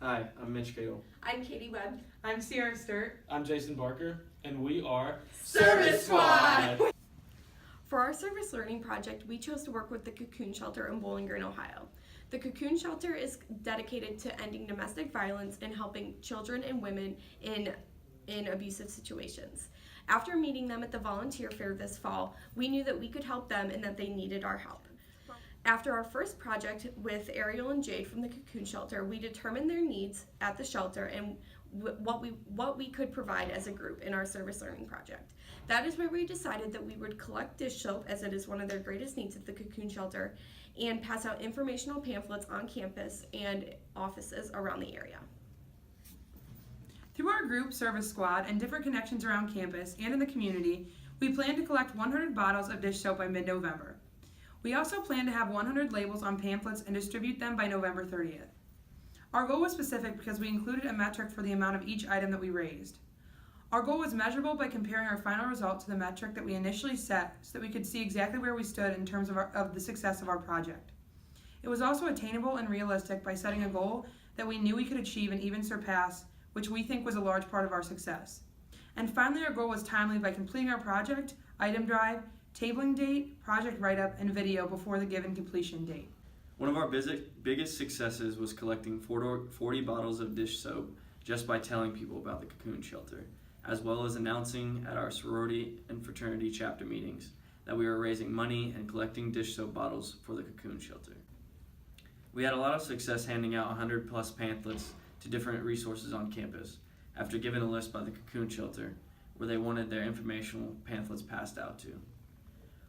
Hi, I'm Mitch Cagle. I'm Katie Webb. I'm Sierra Sturt. I'm Jason Barker, and we are Service Squad! For our service learning project, we chose to work with the Cocoon Shelter in Bowling Green, Ohio. The Cocoon Shelter is dedicated to ending domestic violence and helping children and women in abusive situations. After meeting them at the volunteer fair this fall, we knew that we could help them and that they needed our help. After our first project with Ariel and Jade from the Cocoon Shelter, we determined their needs at the shelter and what we could provide as a group in our service learning project. That is where we decided that we would collect dish soap, as it is one of their greatest needs at the Cocoon Shelter, and pass out informational pamphlets on campus and offices around the area. Through our group, Service Squad, and different connections around campus and in the community, we plan to collect 100 bottles of dish soap by mid-November. We also plan to have 100 labels on pamphlets and distribute them by November 30th. Our goal was specific because we included a metric for the amount of each item that we raised. Our goal was measurable by comparing our final result to the metric that we initially set so that we could see exactly where we stood in terms of the success of our project. It was also attainable and realistic by setting a goal that we knew we could achieve and even surpass, which we think was a large part of our success. And finally, our goal was timely by completing our project, item drive, tabling date, project write-up, and video before the given completion date. One of our biggest successes was collecting 40 bottles of dish soap just by telling people about the Cocoon Shelter, as well as announcing at our sorority and fraternity chapter meetings that we were raising money and collecting dish soap bottles for the Cocoon Shelter. We had a lot of success handing out 100 plus pamphlets to different resources on campus after given a list by the Cocoon Shelter where they wanted their informational pamphlets passed out to.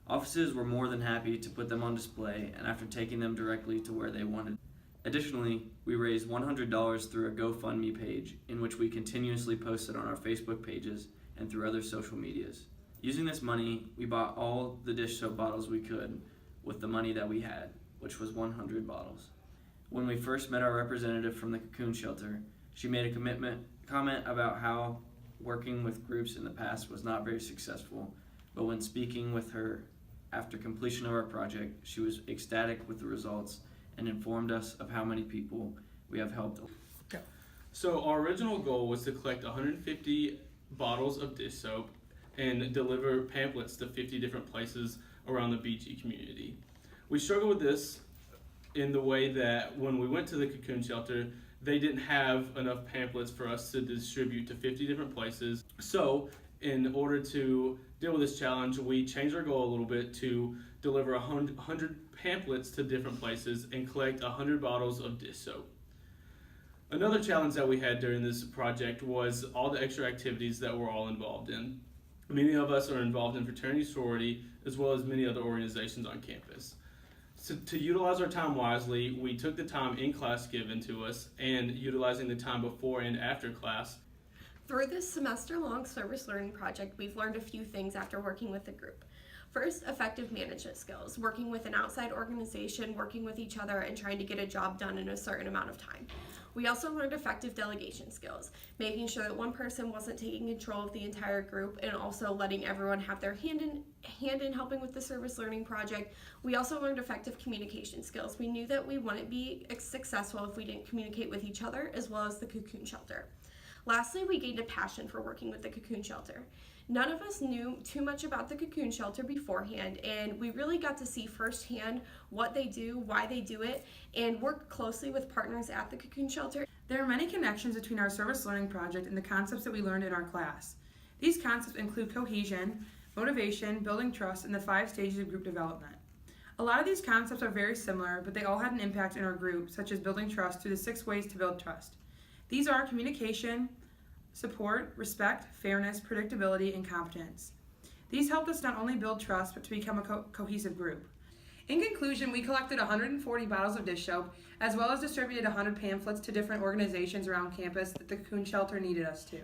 Offices were more than happy to put them on display and after taking them directly to where they wanted. Additionally, we raised $100 through a GoFundMe page in which we continuously posted on our Facebook pages and through other social medias. Using this money, we bought all the dish soap bottles we could with the money that we had, which was 100 bottles. When we first met our representative from the Cocoon Shelter, she made a comment about how working with groups in the past was not very successful, but when speaking with her after completion of our project, she was ecstatic with the results and informed us of how many people we have helped. So our original goal was to collect 150 bottles of dish soap and deliver pamphlets to 50 different places around the BG community. We struggled with this in the way that when we went to the Cocoon Shelter, they didn't have enough pamphlets for us to distribute to 50 different places. So in order to deal with this challenge, we changed our goal a little bit to deliver 100 pamphlets to different places and collect 100 bottles of dish soap. Another challenge that we had during this project was all the extra activities that we're all involved in. Many of us are involved in fraternity, sorority, as well as many other organizations on campus. So to utilize our time wisely, we took the time in class given to us and utilizing the time before and after class. Through this semester-long service learning project, we've learned a few things after working with the group. First, effective management skills, working with an outside organization, working with each other, and trying to get a job done in a certain amount of time. We also learned effective delegation skills, making sure that one person wasn't taking control of the entire group and also letting everyone have their hand in helping with the service learning project. We also learned effective communication skills. We knew that we wouldn't be successful if we didn't communicate with each other as well as the Cocoon Shelter. Lastly, we gained a passion for working with the Cocoon Shelter. None of us knew too much about the Cocoon Shelter beforehand, and we really got to see firsthand what they do, why they do it, and work closely with partners at the Cocoon Shelter. There are many connections between our service learning project and the concepts that we learned in our class. These concepts include cohesion, motivation, building trust, and the 5 stages of group development. A lot of these concepts are very similar, but they all had an impact in our group, such as building trust through the 6 ways to build trust. These are communication, support, respect, fairness, predictability, and competence. These helped us not only build trust, but to become a cohesive group. In conclusion, we collected 140 bottles of dish soap, as well as distributed 100 pamphlets to different organizations around campus that the Cocoon Shelter needed us to.